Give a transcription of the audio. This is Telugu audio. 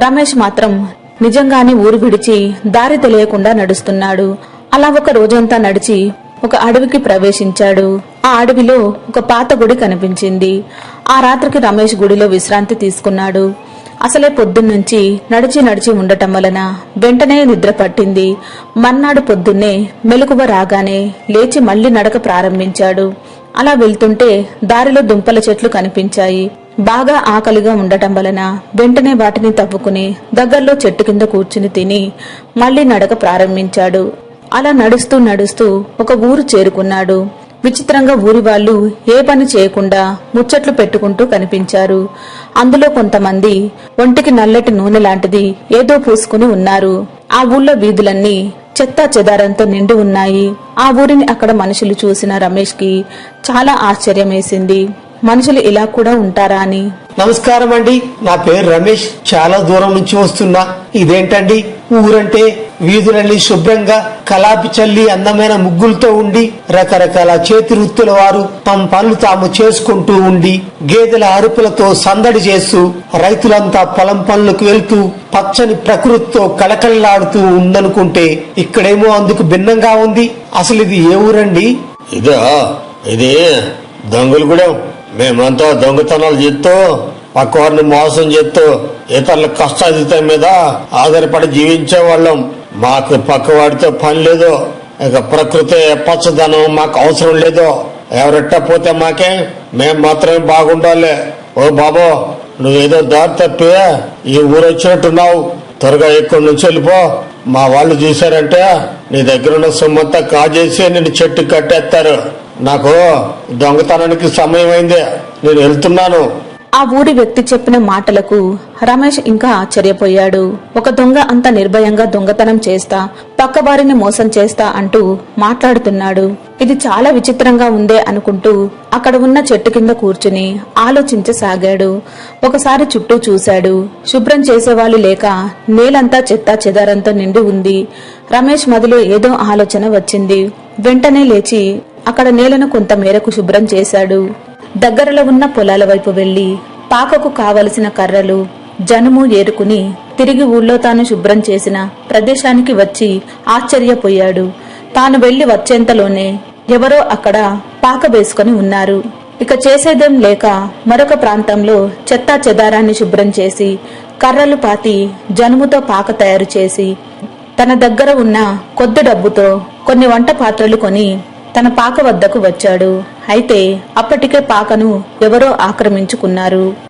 రమేష్ మాత్రం నిజంగానే ఊరు విడిచి దారి తెలియకుండా నడుస్తున్నాడు. అలా ఒక రోజంతా నడిచి ఒక అడవికి ప్రవేశించాడు. ఆ అడవిలో ఒక పాత గుడి కనిపించింది. ఆ రాత్రికి రమేష్ గుడిలో విశ్రాంతి తీసుకున్నాడు. అసలే పొద్దున్నుంచి నడిచి ఉండటం వలన వెంటనే నిద్ర పట్టింది. మర్నాడు పొద్దున్నే మెలకువ రాగానే లేచి మళ్లీ నడక ప్రారంభించాడు. అలా వెళ్తుంటే దారిలో దుంపల చెట్లు కనిపించాయి. బాగా ఆకలిగా ఉండటం వలన వెంటనే వాటిని తవ్వుకుని దగ్గర్లో చెట్టు కింద కూర్చుని తిని మళ్లీ నడక ప్రారంభించాడు. అలా నడుస్తూ ఒక ఊరు చేరుకున్నాడు. విచిత్రంగా ఊరి వాళ్ళు ఏ పని చేయకుండా ముచ్చట్లు పెట్టుకుంటూ కనిపించారు. అందులో కొంతమంది ఒంటికి నల్లటి నూనె లాంటిది ఏదో పూసుకుని ఉన్నారు. ఆ ఊళ్ళో వీధులన్నీ చెత్తా చెదారంతో నిండి ఉన్నాయి. ఆ ఊరిని అక్కడ మనుషులు చూసిన రమేష్ కి చాలా ఆశ్చర్యమేసింది. మనుషులు ఇలా కూడా ఉంటారా అని. నమస్కారం అండి, నా పేరు రమేష్. చాలా దూరం నుంచి వస్తున్నా. ఇదేంటండి, ఊరంటే వీధులన్నీ శుభ్రంగా కలాపి చల్లి అందమైన ముగ్గులతో ఉండి రకరకాల చేతి వృత్తుల వారు తమ పనులు తాము చేసుకుంటూ ఉండి గేదెల అరుపులతో సందడి చేస్తూ రైతులంతా పొలం పనులకు వెళ్తూ పచ్చని ప్రకృతితో కళకళలాడుతూ ఉందనుకుంటే ఇక్కడేమో అందుకు భిన్నంగా ఉంది. అసలు ఇది ఏ ఊరండి? ఇది దొంగలగూడెం. మేమంతా దొంగతనాలు చేస్తూ పక్కవారిని మోసం చేస్తూ ఇతరుల కష్టాధితం మీద ఆధారపడి జీవించే వాళ్ళం. మాకు పక్కవాడితో పని లేదు. ఇక ప్రకృతి పచ్చదనం మాకు అవసరం లేదు. ఎవరెట్టా పోతే మాకే, మేం మాత్రమే బాగుండాలి. ఓ బాబో, నువ్వేదో దారి తప్పి ఈ ఊరు వచ్చినట్టున్నావు. త్వరగా ఇక్కడి నుంచి వెళ్ళిపో. మా వాళ్ళు చూశారంటే నీ దగ్గరున్న సొమ్మంతా కాజేసి నిన్ను చెట్టు కట్టేస్తారు. నాకు దొంగతనానికి సమయం అయింది, నేను వెళ్తున్నాను. ఆ ఊరి వ్యక్తి చెప్పిన మాటలకు రమేష్ ఇంకా ఆశ్చర్యపోయాడు. ఒక దొంగ అంత నిర్భయంగా దొంగతనం చేస్తా, పక్కవారిని మోసం చేస్తా అంటూ మాట్లాడుతున్నాడు. ఇది చాలా విచిత్రంగా ఉందే అనుకుంటూ అక్కడ ఉన్న చెట్టు కింద కూర్చుని ఆలోచించసాగాడు. ఒకసారి చుట్టూ చూశాడు. శుభ్రం చేసేవాళ్లు లేక నేలంతా చెత్తా చెదారంతో నిండి ఉంది. రమేష్ మదిలో ఏదో ఆలోచన వచ్చింది. వెంటనే లేచి అక్కడ నేలను కొంత మేరకు శుభ్రం చేశాడు. దగ్గరలో ఉన్న పొలాల వైపు వెళ్లి పాకకు కావలసిన కర్రలు, జనుము ఏరుకుని తిరిగి ఊళ్ళో తాను శుభ్రం చేసిన ప్రదేశానికి వచ్చి ఆశ్చర్యపోయాడు. తాను వెళ్లి వచ్చేంతలోనే ఎవరో అక్కడ పాక వేసుకుని ఉన్నారు. ఇక చేసేదేం లేక మరొక ప్రాంతంలో చెత్తా చెదారాన్ని శుభ్రం చేసి కర్రలు పాతి జనుముతో పాక తయారు చేసి తన దగ్గర ఉన్న కొద్ది డబ్బుతో కొన్ని వంట పాత్రలు కొని తన పాక వద్దకు వచ్చాడు. అయితే అప్పటికే పాకను ఎవరో ఆక్రమించుకున్నారు.